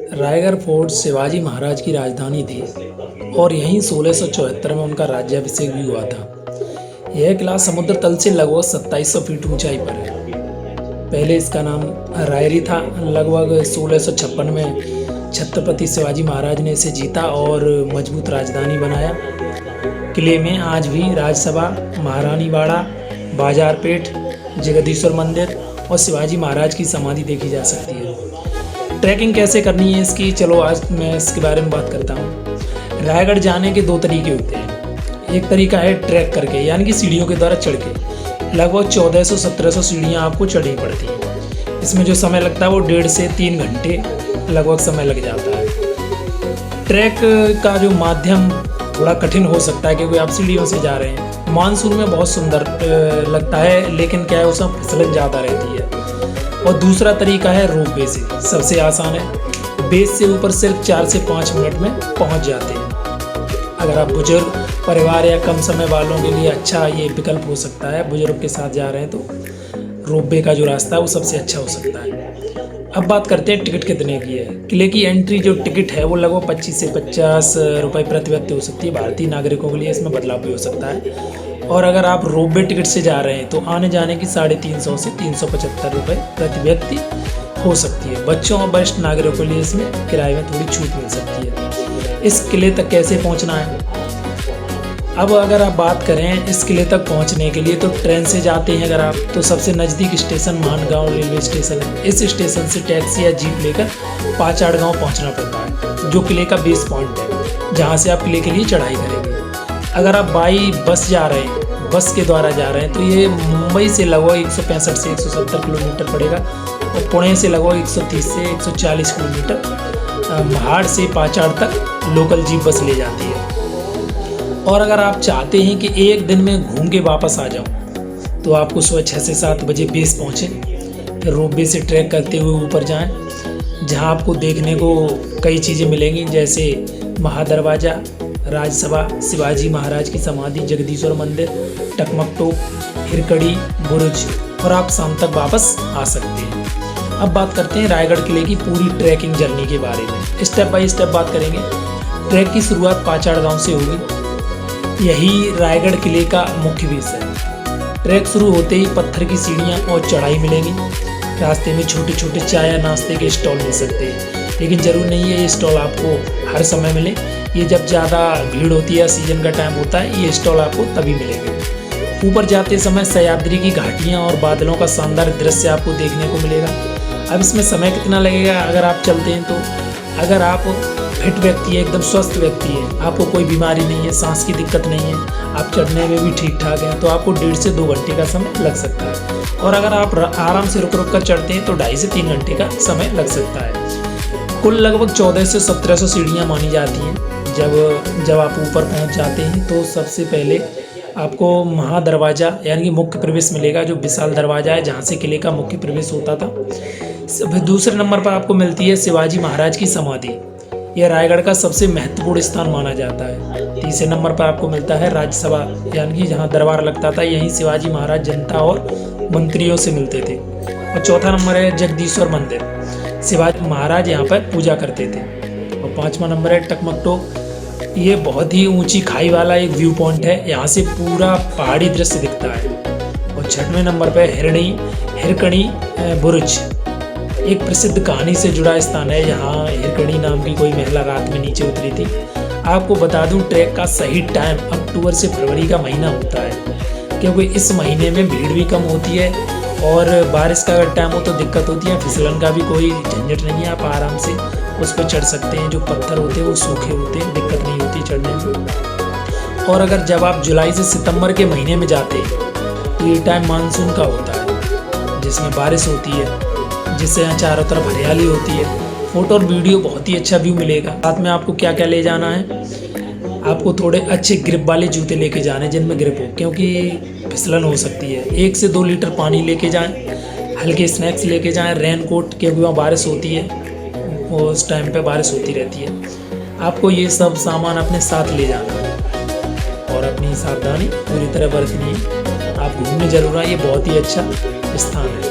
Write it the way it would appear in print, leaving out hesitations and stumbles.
Raigarh fort Shivaji Maharaj की राजधानी थी और यहीं 1674 में उनका राज्याभिषेक भी हुआ था। यह किला समुद्र तल से लगभग 2700 फीट ऊंचाई पर है। पहले इसका नाम रायरी था। लगभग 1656 में छत्रपति शिवाजी महाराज ने इसे जीता और मजबूत राजधानी बनाया। किले में आज भी राजसभा, महारानी बाड़ा, बाजारपेट, जगदीश्वर मंदिर और शिवाजी महाराज की समाधि देखी जा सकती है। ट्रैकिंग कैसे करनी है इसकी, चलो आज मैं इसके बारे में बात करता हूँ। रायगढ़ जाने के दो तरीके होते हैं। एक तरीका है ट्रैक करके, यानी कि सीढ़ियों के द्वारा चढ़ के। लगभग 1400-1700 सीढ़ियाँ आपको चढ़नी पड़ती हैं। इसमें जो समय लगता है वो 1.5 से 3 घंटे लगभग समय लग जाता है। ट्रैक का जो माध्यम थोड़ा कठिन हो सकता है क्योंकि आप सीढ़ियों से जा रहे हैं। मानसून में बहुत सुंदर लगता है, लेकिन क्या है उसमें फिसलन ज़्यादा रहती है। और दूसरा तरीका है रोपवे से, सबसे आसान है। बेस से ऊपर सिर्फ 4 से 5 मिनट में पहुंच जाते हैं। अगर आप बुजुर्ग परिवार या कम समय वालों के लिए अच्छा ये विकल्प हो सकता है। बुजुर्ग के साथ जा रहे हैं तो रोपवे का जो रास्ता है वो सबसे अच्छा हो सकता है। अब बात करते हैं टिकट कितने की है। किले की एंट्री जो टिकट है वो लगभग 25 से 50 रुपये प्रति व्यक्ति हो सकती है। भारतीय नागरिकों के लिए इसमें बदलाव भी हो सकता है। और अगर आप रोपवे टिकट से जा रहे हैं तो आने जाने की 350 से 375 रुपये प्रति व्यक्ति हो सकती है। बच्चों और वरिष्ठ नागरिकों के लिए इसमें किराए में थोड़ी छूट मिल सकती है। इस किले तक कैसे पहुंचना है, अब अगर आप बात करें इस किले तक पहुंचने के लिए तो ट्रेन से जाते हैं अगर आप, तो सबसे नज़दीक स्टेशन मानगांव रेलवे स्टेशन है। इस स्टेशन से टैक्सी या जीप लेकर पाचाड़ गांव पहुंचना पड़ता है, जो किले का बेस पॉइंट है, जहां से आप किले के लिए चढ़ाई करेंगे। अगर आप बाई बस जा रहे हैं, बस के द्वारा जा रहे हैं, तो ये मुंबई से लगभग 165 से 170 किलोमीटर पड़ेगा और पुणे से लगभग 130 से 140 किलोमीटर। महाड़ से पाचाड़ तक लोकल जीप बस ले जाती है। और अगर आप चाहते हैं कि एक दिन में घूम के वापस आ जाऊं, तो आपको सुबह 6 से 7 बजे बेस पहुँचें, फिर रोपवे से ट्रैक करते हुए ऊपर जाएं, जहां आपको देखने को कई चीज़ें मिलेंगी, जैसे महादरवाजा, राजसभा, शिवाजी महाराज की समाधि, जगदीश्वर मंदिर, टकमक टोप, हिरकड़ी, बुरुज, और आप शाम तक वापस आ सकते हैं। अब बात करते हैं रायगढ़ किले की पूरी ट्रैकिंग जर्नी के बारे में। स्टेप बाय स्टेप बात करेंगे। ट्रैक की शुरुआत पाचाड़ गांव से होगी। यही रायगढ़ किले का मुख्य बेस है। ट्रैक शुरू होते ही पत्थर की सीढ़ियाँ और चढ़ाई मिलेंगी। रास्ते में छोटे छोटे चाय या नाश्ते के स्टॉल मिल सकते हैं, लेकिन ज़रूर नहीं है ये स्टॉल आपको हर समय मिले। ये जब ज़्यादा भीड़ होती है, सीजन का टाइम होता है, ये स्टॉल आपको तभी मिलेंगे। ऊपर जाते समय सह्याद्री की घाटियाँ और बादलों का शानदार दृश्य आपको देखने को मिलेगा। अब इसमें समय कितना लगेगा अगर आप चलते हैं तो, अगर आप फिट व्यक्ति है, एकदम स्वस्थ व्यक्ति है, आपको कोई बीमारी नहीं है, सांस की दिक्कत नहीं है, आप चढ़ने में भी ठीक ठाक हैं, तो आपको 1.5 से 2 घंटे का समय लग सकता है। और अगर आप आराम से रुक रुक कर चढ़ते हैं तो 2.5 से 3 घंटे का समय लग सकता है। कुल लगभग 1400 से 1700 सीढ़ियाँ मानी जाती हैं। जब आप ऊपर पहुँच जाते हैं तो सबसे पहले आपको महादरवाजा यानी कि मुख्य प्रवेश मिलेगा, जो विशाल दरवाजा है जहाँ से किले का मुख्य प्रवेश होता था। दूसरे नंबर पर आपको मिलती है शिवाजी महाराज की समाधि। यह रायगढ़ का सबसे महत्वपूर्ण स्थान माना जाता है। तीसरे नंबर पर आपको मिलता है राज्यसभा, यानी कि जहाँ दरबार लगता था, यहीं शिवाजी महाराज जनता और मंत्रियों से मिलते थे। और चौथा नंबर है जगदीश्वर मंदिर, शिवाजी महाराज यहाँ पर पूजा करते थे। और 5वां नंबर है टकमक टोप। ये बहुत ही ऊंची खाई वाला एक व्यू पॉइंट है, यहाँ से पूरा पहाड़ी दृश्य दिखता है। और 6वें नंबर पर हिरकड़ी बुरुज, एक प्रसिद्ध कहानी से जुड़ा स्थान है। यहाँ हिरकड़ी नाम की कोई महिला रात में नीचे उतरी थी। आपको बता दूं ट्रैक का सही टाइम अक्टूबर से फरवरी का महीना होता है, क्योंकि इस महीने में भीड़ भी कम होती है और बारिश का अगर टाइम हो तो दिक्कत होती है। फिसलन का भी कोई झंझट नहीं है, आप आराम से उस पर चढ़ सकते हैं। जो पत्थर होते हैं वो सूखे होते हैं, दिक्कत नहीं होती चढ़ने में। और अगर जब आप जुलाई से सितंबर के महीने में जाते हैं तो ये टाइम मानसून का होता है, जिसमें बारिश होती है, जिससे यहाँ चारों तरफ हरियाली होती है। फोटो और वीडियो बहुत ही अच्छा व्यू मिलेगा। साथ में आपको क्या क्या ले जाना है, आपको थोड़े अच्छे ग्रिप वाले जूते लेके जाने जिनमें ग्रिप हो, क्योंकि फिसलन हो सकती है। 1 से 2 लीटर पानी लेके जाएं, हल्के स्नैक्स लेके जाएं, रेनकोट, क्योंकि वहाँ बारिश होती है, उस टाइम पे बारिश होती रहती है। आपको ये सब सामान अपने साथ ले जाना है और अपनी सावधानी पूरी तरह बरतनी है। आप घूमने जरूर आइए, बहुत ही अच्छा स्थान है।